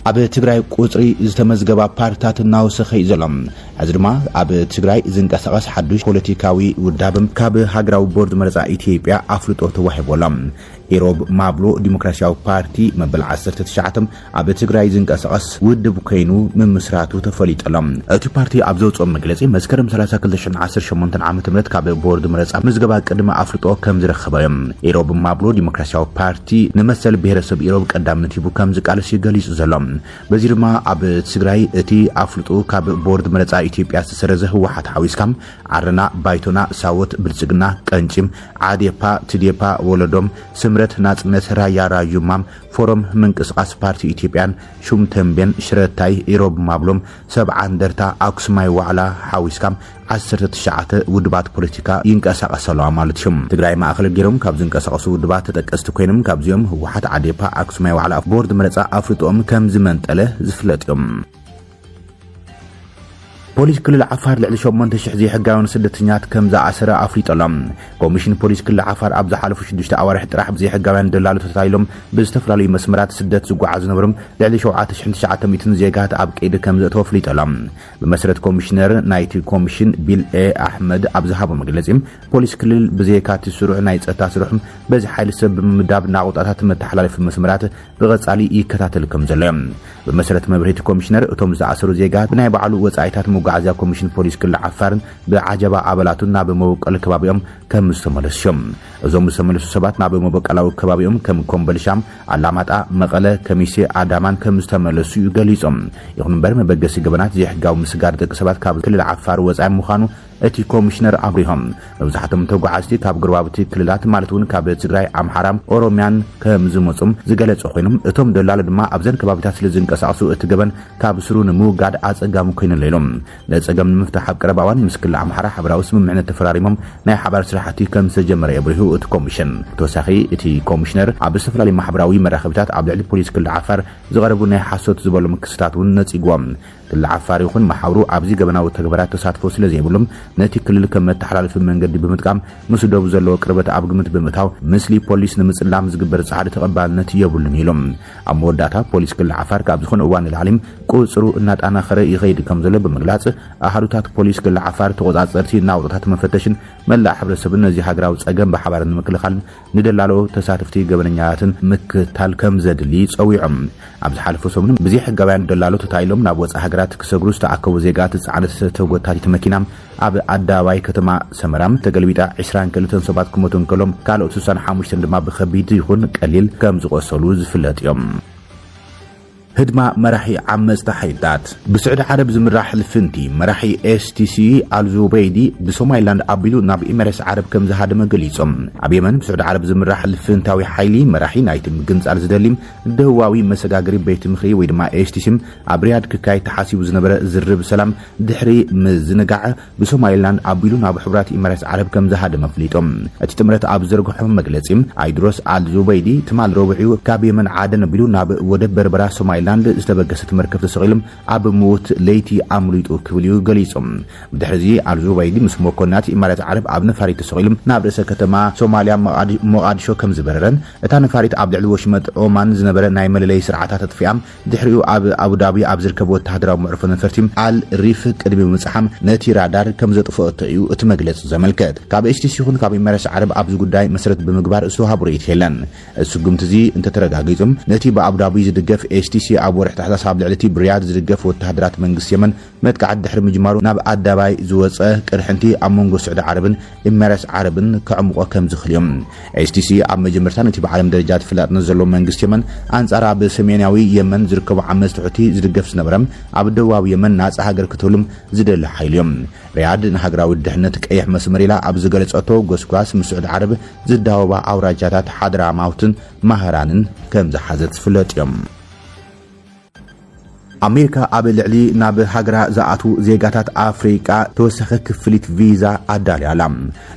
ኣብ ትግራይ ቁጽሪ ዝተመዝገባ ፓርቲታት እናወሰኸ ዘሎም ኣዝድማ ኣብ ትግራይ ዝንቀሳቐስ ሓዱሽ ፖለቲካዊ ውዳብም ካብ ሃገራዊ ቦርድ መረፃ ኢትዮጵያ ኣፍልጦ ተዋሂቦሎም ኢሮብ ማብሎ ዲሞክራሲያዊ ፓርቲ መበል 19 ኣብ ትግራይ ዝንቀሳቐስ ውድብ ኮይኑ ምምስራቱ ተፈሊጠሎም እቲ ፓርቲ ኣብ ዘውፅኦ መግለጺ መስከረም 30 2018 ዓመተ ምህረት ካብ ቦርድ መረፃ ምዝገባ ቅድመ ኣፍልጦ ከም ዝረኸበዮም ኢሮብ ማብሎ ዲሞክራሲያዊ ፓርቲ ንመሰል ብሄረሰብ ኢሮብ ቀዳምነት ሂቡ ከም ዝቃለስ ይገሊጹ ዘሎም በዚ ድማ ኣብ ትግራይ እቲ ኣፍልጦ ካብ ቦርድ መረፃ ኢትዮጵያ ዝተሰረዘ ህወሓት ሓዊስካም ዓረና ባይቶና ሳወት ብልጽግና ቀንጭም ዓዴፓ ትዴፓ ወለዶም ስምረት ናጽነት ራያ ራዩማም ፎረም ምንቅስቃስ ፓርቲ ኢትዮጵያን ሹም ተንቤን ሽረታይ ኢሮብ ማብሎም ሰብዓ እንደርታ አክሱማይ ዋዕላ ሓዊስካም 19 ውድባት ፖለቲካ ይንቀሳቀሰለዋ ማለት ሹም ትግራይ ማእከል ገይሮም ካብ ዝንቀሳቀሱ ውድባት ተጠቀስቲ ኮይኖም ካብዚኦም ህወሓት ዓዴፓ አክሱማይ ዋዕላ ቦርድ መረፃ ኣፍልጦም ከም ዝመንጠለ ዝፍለጥ እዮም ፖሊስ ክልል ዓፋር ልዕሊ 8000 ዘይሕጋውን ስደተኛት ከም ዝኣሰረ ኣፍሊጦሎም ኮሚሽን ፖሊስ ክልል ዓፋር ኣብ ዝሓለፉ 6 ኣዋርሕ ጥራሕ ብዘይሕጋውያን ደላሉ ተታይሎም ብዝተፈላለዩ መስመራት ስደት ዝጓዓዙ ነበሮም ልዕሊ 7900 ዜጋት ኣብ ቀይዲ ከም ዘእተወ ኣፍሊጦሎም ብመሰረት ኮሚሽነር ናይቲ ኮሚሽን ቢልኤ ኣሕመድ ኣብ ዝሃቦ መግለጺ ፖሊስ ክልል ብዘይካቲ ስሩዕ ናይ ጸጥታ ስሩሕም በዚ ሓይሊ ሰብ ብምምዳብ ናቁጣታት መተሓላለፊ መስመራት ብቐጻሊ ይከታተል ከም ዘሎ بمسرت مبرهت كوميشنر اتوم زعسرو زيغات بناي بعلو وصايتات مغعزيا كوميشن بوليس كل عفارن بعجبا ابلاتنا بموقل كبابيوم كم مستملسشم ازوم مستملسو سبات نا بموقلاو كبابيوم كم كومبلشام علاماتا مقله كميسي ادامان كم مستملسو يغليصم يخون برم بغسي غبنات يحغاو مسغار دق سبات كاب كل عفار وصاي مخانو اتي كوميشنر ابراهام مبزحتم توغعزتي كاب غربابتي كللات مالتون كاب تግራይ አምሐራም ኦሮሚያን ከምዝመጹም ዝገለጹ ኮይኖም እቶም ደላለ ድማ ኣብዘን ከባቢታት ስለዝንቀሳቀሱ እትገበን ካብ ስሩን ሙጋድ አጸጋሙ ኮይነን ሌሎም ለጸገም ምፍታሕ ቀረባዋን ምስክል አምሐራ ሓበራዊ ስምምዕነት ተፈራሪሞም ናይ ሓባር ስራሕቲ ከም ተጀመረ ይብርሁ እቲ ኮሚሽን ተወሳኺ እቲ ኮሚሽነር ኣብ ዝተፈላለዩ ማሕበራዊ መራኸቢታት ኣብ ልዕሊ ፖሊስ ክልል ዓፋር ዝቀረቡ ናይ ሓሶት ዝበሉ ክስታት ነጽይጓም كل عفار يكون محاورو عبزي قبناو تكبرات تساتفو سلازي بلوم ناتي كل كم تحلال في المنجد بمتقام مسودو زلو قربت ابقمت بمتاو مثلي بوليس نمصلام زغبر صحاد تقبال نتي يبلن يلوم اموداتا بوليس كل عفار كابزخون اوان العالم قصرو انات انا خره يغيد كم زله بمغلاص احدوتات بوليس كل عفار تقوصاصرتي ناوطات مفتشن ملا حبرسبن نزي هاغراو صقم بحبارن مكلخال ندلالو تساتفتي قبنياتن مكتال كم زدلي صويعم ابز حالفو سومن بزي حغاوان دلالو تتايلوم نابوص هاغرات كسغروس تاكو زيغات صعدت توغوتات مكينام اب اداواي كتما سمرام تغلبيتا 20 كلتن 7 كمتون كلوم كالو 65 دما بخبيت يكون قليل كم زقسلو زفلط يوم هدما مرحي عمز تحيدات بسعود عرب زمراح الفنتي مرحي STC الزوبيدي بسومايلاند ابيلو ناب امارس عرب كم زهادم غليصم ابيمن بسعود عرب زمراح الفنتاوي حيلي مرحي نايتم غنصال زدليم دهواوي مسغاغري بيت مخي ويدما STC ابرياد كاي تحاسيب زنبره زرب سلام دحري مزنغع بسومايلاند ابيلو ناب حبرات امارس عرب كم زهادم فليطم اتتمرت اب زرغحم مغلصيم ايدروس الزوبيدي تمال ربعيو كابيمن عادن بيلو ناب ودب بربرا سوماي لاند استبغست مركب تسقيلم اب موت ليتي امريتو كبليو غليصم بدحرزي الزوبيدي مسمو كونات امارات عرب اب نفاريت تسقيلم نابرسه كتما سوماليا مقادشو كم زبررن اتا نفاريت اب دعلو وشمت اومان زنبره ناي مللي سرعاتات تطفيام دحريو اب دابي اب زركب وتحدراو معرفن فرتيم ال ريف قدبي مصحم نتي رادار كم زطفوتيو اتمغلص زملكت كاب اتش يكون كاب امارات عرب اب زغداي مسرت بمغبار اسو هابريت هيلن اسو غمتزي انت ترغاغيصم نتي باب دابي زدغف اتش ابور تحت حساب لعلتي برياد زدقف وتحدرات منغس يمن متقعد دحر مجمارو ناب ادباي زوصه قرحنتي امونغو سعود عربن امارس عربن كعمقو كم زخليم STC اب مجمرتان تي بعالم درجات فلات نزلو منغس يمن انصارا بسميناوي يمن زركبو عمز تحتي زدقف سنبرم اب دواو يمن ناص هاجر كتولم زدل حيليم رياض نهاغراو دحنت قيح مسمريلا اب زغلصتو غسكواس مسعود عرب زداوبا اورجاتات حضرا ماوتن مهرانن كم زحازت فلات يم ኣሜሪካ ኣብ ልዕሊ ናብ ሃገራ ዝኣቱ ዜጋታት ኣፍሪቃ ተወሰኸ ክፍሊት ቪዛ ኣዳልያላ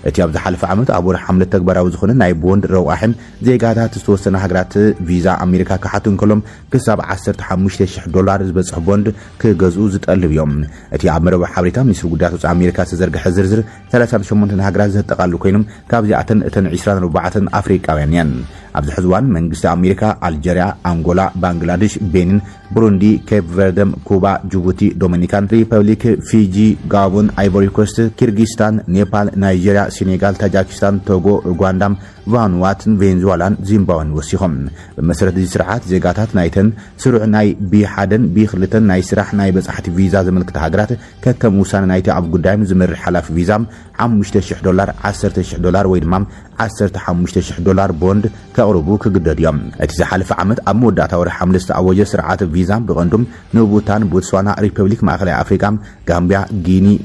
እቲ ኣብ ዝሓለፈ ዓመት ኣብ ወርሒ ሓምለ ተግባራዊ ዝኾነ ናይ ቦንድ ረዋሕም ዜጋታት ዝተወሰነ ሃገራት ቪዛ ኣሜሪካ ክሓቱ እንከሎም ክሳብ $15,000 ዝበፅሕ ቦንድ ክገዝኡ ዝጠልብ እዮም እቲ ኣብ መረብ ሓበሬታ ሚኒስትሪ ጉዳያት ወፃኢ ኣሜሪካ ዝተዘርግሐ ዝርዝር 38 ሃገራት ዘጠቃልሉ ኮይኖም ካብዚኣተን እተን 24 ኣፍሪቃውያን እየን ኣብዚ ሕዚ እዋን መንግስቲ ኣሜሪካ ኣልጀሪያ ኣንጎላ ባንግላዴሽ ቤኒን ብሩንዲ ኬፕ ቨርደም ኩባ ጅቡቲ ዶሚኒካን ሪፐብሊክ ፊጂ ጋቦን አይቮሪ ኮስት ኪርጊስታን ኔፓል ናይጄሪያ ሴኔጋል ታጃኪስታን ቶጎ ኡጋንዳም ቫኑዋትን ቬንዙዌላን ዚምባብዌን ወሲኾም በመሰረት እዚ ስርዓት ዜጋታት ናይተን ስሩዕ ናይ ቢ1 ቢ2 ናይ ስራሕ ናይ በጻሕቲ ቪዛ ዘመልክተ ሃገራት ከከም ውሳነ ናይቲ ኣብ ጉዳይም ዝመርሕ ሓላፊ ቪዛም $5,000 $10,000 ወይ ድማ $15,000 ቦንድ ከቕርቡ ክግደድ እዮም እቲ ዝሓለፈ ዓመት ኣብ መወዳእታ ወርሒ ሓምለ ዝተኣወጀ ስርዓት ቪዛ ብቐንዱም ንቡታን ቦትስዋና ሪፐብሊክ ማእከላይ ኣፍሪካ ጋምቢያ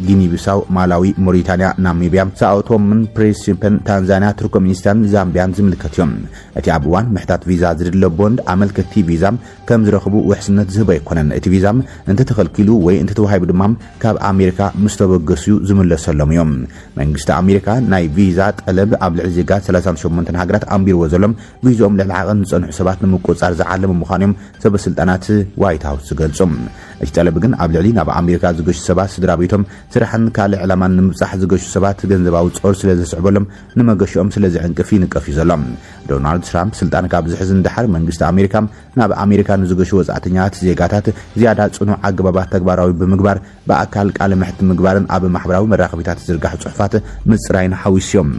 ጊኒ ቢሳው ማላዊ ሞሪታንያ ናሚቢያ ሳኦቶምን ፕሪንሲፕን ታንዛኒያ ቱርክሜኒስታን ዛምቢያን ዝምልከት እዮም እቲ ኣብ እዋን ምሕታት ቪዛ ዝድለ ቦንድ ኣመልከቲ ቪዛ ከም ዝረኽቡ ውሕስነት ዝህብ ኣይኮነን እቲ ቪዛ እንተተኸልኪሉ ወይ እንተተዋሂቡ ድማ ካብ ኣሜሪካ ምስተበገሱ ዝምለሰሎም እዮም መንግስቲ ኣሜሪካ ናይ ቪዛ ጠለብ ኣብ ልዕሊ ዜጋት 38 ሃገራት ኣንቢርዎ ዘሎም ቪዝኦም ልዕሊ ዓቐን ዝጸንሑ ሰባት ንምቁጻር ዝዓለሙ ምዃኖም ሰበስልጣናት ዋይት ሃውስ ዝገልጹ እቲ ጠለብ ግን ኣብ ልዕሊ ናብ ኣሜሪካ ዝገሹ ሰባት ስድራ ቤቶም ስራሕን ካልእ ዕላማን ንምብጻሕ ዝገሹ ሰባት ገንዘባዊ ጾር ስለ ዘስዕበሎም ንመገሽኦም ስለ ዝዕንቅፍ ይንቀፍ እዩ ዘሎ ዶናልድ ትራምፕ ስልጣን ካብ ዝሕዝ እንድሓር መንግስቲ ኣሜሪካ ናብ ኣሜሪካ ንዝገሹ ወጻእተኛታት ዜጋታት ዝያዳ ጽኑዕ ኣገባባት ተግባራዊ ብምግባር በኣካል ቃለ መሕት ምግባርን ኣብ ማሕበራዊ መራኸቢታት ዝርጋሕ ጽሑፋት ምጽራይን ሓዊስዮም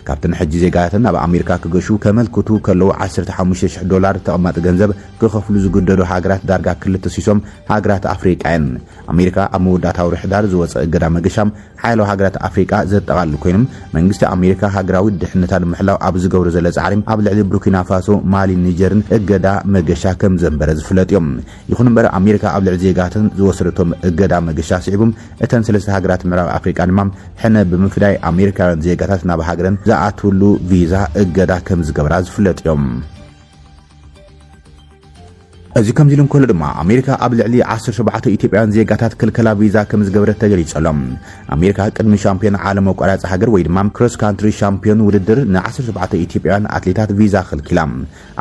ካብተን ሕጂ ዜጋታት ናብ ኣሜሪካ ክገሹ ከመልክቱ ከለው $15,000 ተቐማጢ ገንዘብ ክኸፍሉ ዝግደዱ ሃገራት ዳርጋ ክልተ ሲሶም ሃገራት ኣፍሪቃን ኣሜሪካ ኣብ መወዳእታ ወርሒ ሕዳር ዝወፀ እገዳ መገሻም ሓያሎ ሃገራት ኣፍሪቃ ዘጠቃልሉ ኮይኖም መንግስቲ ኣሜሪካ ሃገራዊ ድሕነታት ምሕላው ኣብ ዝገብሩ ዘለ ጻዕሪ ኣብ ልዕሊ ቡርኪና ፋሶ ማሊ ኒጀርን እገዳ መገሻ ከም ዘንበረ ዝፍለጥ እዮም ይኹን እምበር ኣሜሪካ ኣብ ልዕሊ ዜጋትን ዝወሰደቶም እገዳ መገሻ ስዒቦም እተን ሰለስተ ሃገራት ምዕራብ ኣፍሪቃ ድማ ሕነ ብምፍዳይ ኣሜሪካውያን ዜጋታት ናብ ሃገረን ዝኣትውሉ ቪዛ እገዳ ከም ዝገብራ ዝፍለጥ እዮም እዚ ከምዚ ኢሎም ከሎ ድማ ኣሜሪካ ኣብ ልዕሊ 17 ኢትዮጵያውያን ዜጋታት ክልከላ ቪዛ ከም ዝገበረት ተገሊጸሎም ኣሜሪካ ቅድሚ ሻምፒዮን ዓለም መቋረፂ ሃገር ወይ ድማ ክሮስ ካንትሪ ሻምፒዮን ውድድር ን17 ኢትዮጵያውያን ኣትሌታት ቪዛ ክልኪላ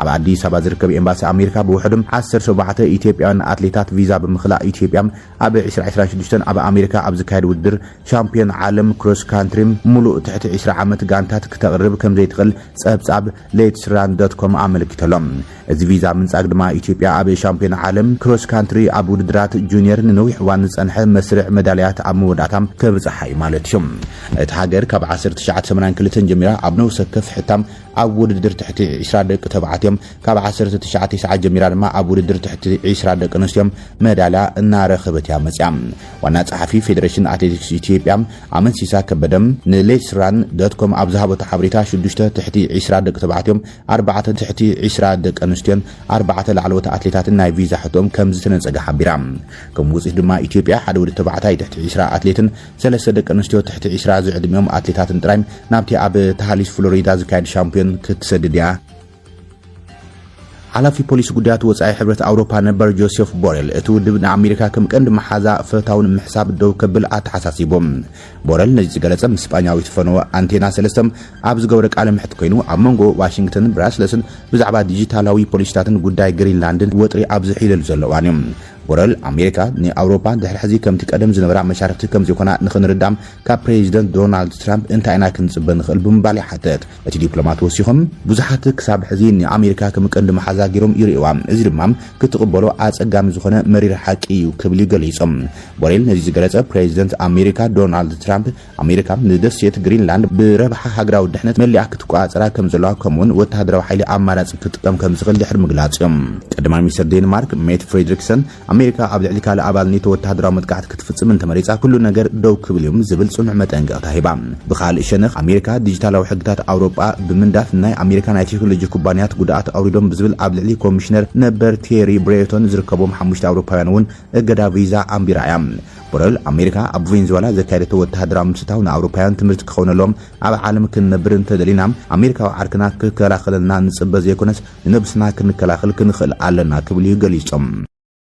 ኣብ ኣዲስ ኣበባ ዝርከብ ኤምባሲ ኣሜሪካ ብውሕዱም 17 ኢትዮጵያውያን ኣትሌታት ቪዛ ብምኽላእ ኢትዮጵያ ኣብ 2026 ኣብ ኣሜሪካ ኣብ ዝካየድ ውድድር ሻምፒዮን ዓለም ክሮስ ካንትሪ ሙሉእ ትሕቲ 20 ዓመት ጋንታት ክትቀርብ ከም ዘይትኽእል ጸብጻብ ሌትስራን.com ኣመልኪቶሎም እዚ ቪዛ ምንጻግ ድማ ኢትዮጵያ ኣብ ሻምፒዮን ዓለም ክሮስ ካንትሪ ኣብ ውድድራት ጁኒየር ንነዊሕ እዋን ዝጸንሐ መስርዕ መዳልያት ኣብ መወዳእታም ከብጽሓ እዩ ማለት እዩ እቲ ሃገር ካብ 1982 ጀሚራ ኣብ ነፍሲ ወከፍ ሕታም ኣብ ውድድር ትሕቲ 20 ደቂ ተባዕትዮም ካብ 1990 ጀሚራ ድማ ኣብ ውድድር ትሕቲ 20 ደቂ ኣንስትዮዮም መዳልያ እናረኸበት እያ መጽያ ዋና ጸሓፊ ፌደሬሽን ኣትሌቲክስ ኢትዮጵያ ኣመንሲሳ ከበደም ንሌትስራን.com ኣብ ዝሃበቶ ሓበሬታ 6 ትሕቲ 20 ደቂ ተባዕትዮም 4 ትሕቲ 20 ደቂ ኣንስትዮን 4 ላዕለዎት ኣትሌታትን ናይ ቪዛ ሕቶም ከም ዝተነጸገ ሓቢራ ከም ውጽኢት ድማ ኢትዮጵያ ሓደ ወዲ ተባዕታይ ትሕቲ 20 ኣትሌትን 3 ደቂ ኣንስትዮ ትሕቲ 20 ዝዕድሚኦም ኣትሌታትን ጥራይ ናብቲ ኣብ ታሃሊስ ፍሎሪዳ ዝካየድ ሻምፒዮን ክትሰድድያ ሓላፊ ፖሊስ ጉዳያት ወጻኢ ሕብረት ኣውሮፓ ነበር ጆሴፍ ቦሬል እቲ ውድብ ንኣሜሪካ ከም ቀንዲ መሓዛ ፍታውን ምሕሳብ ደው ከብል ኣተሓሳሲቦም ቦሬል ነዚ ዝገለጸ ምስ ስጳኛዊት ፈነወ አንቴና ሰለስተም ኣብ ዝገበረ ቃለ ምሕት ኮይኑ ኣብ መንጎ ዋሽንግተን ብራስለስን ብዛዕባ ዲጂታላዊ ፖሊሲታትን ጉዳይ ግሪንላንድን ወጥሪ ኣብ ዝሒለሉ ዘለዋን እዮም ቦሬል ኣሜሪካ ንኣውሮፓ ድሕሪ ሕዚ ከምቲ ቀደም ዝነበራ መሻርክቲ ከም ዘይኮና ንኽንርዳም ካብ ፕሬዚደንት ዶናልድ ትራምፕ እንታይ ኢና ክንጽበ ንኽእል ብምባል ይሓተት እቲ ዲፕሎማት ወሲኾም ብዙሓት ክሳብ ሕዚ ንኣሜሪካ ከም ቀንዲ መሓዛ ገይሮም ይርእዋ እዚ ድማ ክትቕበሎ ኣጸጋሚ ዝኾነ መሪር ሓቂ እዩ ክብል ገሊጾም ቦሬል ነዚ ዝገለጸ ፕሬዚደንት ኣሜሪካ ዶናልድ ትራምፕ ኣሜሪካ ንደሴት ግሪንላንድ ብረብሓ ሃገራዊ ድሕነት መሊኣ ክትቆጻጸራ ከም ዘለዋ ከምኡውን ወተሃደራዊ ሓይሊ ኣማራጺ ክትጥቀም ከም ዝኽእል ድሕሪ ምግላጽ እዮም ቀዳማይ ሚኒስትር ዴንማርክ ሜት ፍሬድሪክሰን ኣሜሪካ ኣብ ልዕሊ ካልእ ኣባል ኔቶ ወተሃደራዊ መጥቃዕቲ ክትፍጽም እንተመሪጻ ኩሉ ነገር ደው ክብል እዮም ዝብል ጽኑዕ መጠንቀቕታ ሂባ ብኻልእ ሸነኽ ኣሜሪካ ዲጂታላዊ ሕግታት ኣውሮጳ ብምንዳፍ ናይ ኣሜሪካ ናይ ቴክኖሎጂ ኩባንያት ጉድኣት ኣውሪዶም ብዝብል ኣብ ልዕሊ ኮሚሽነር ነበር ቴሪ ብሬቶን ዝርከቦም 5 ኣውሮፓውያን እውን እገዳ ቪዛ ኣንቢራ እያ ቦሬል ኣሜሪካ ኣብ ቬንዙዌላ ዘካየደቶ ወተሃደራዊ ምስታው ንኣውሮፓውያን ትምህርቲ ክኸውነሎም ኣብ ዓለም ክንነብር እንተደሊና ኣሜሪካዊ ዓርክና ክከላኸለልና ንጽበ ዘይኮነስ ንነብስና ክንከላኸል ክንኽእል ኣለና ክብል ገሊጾም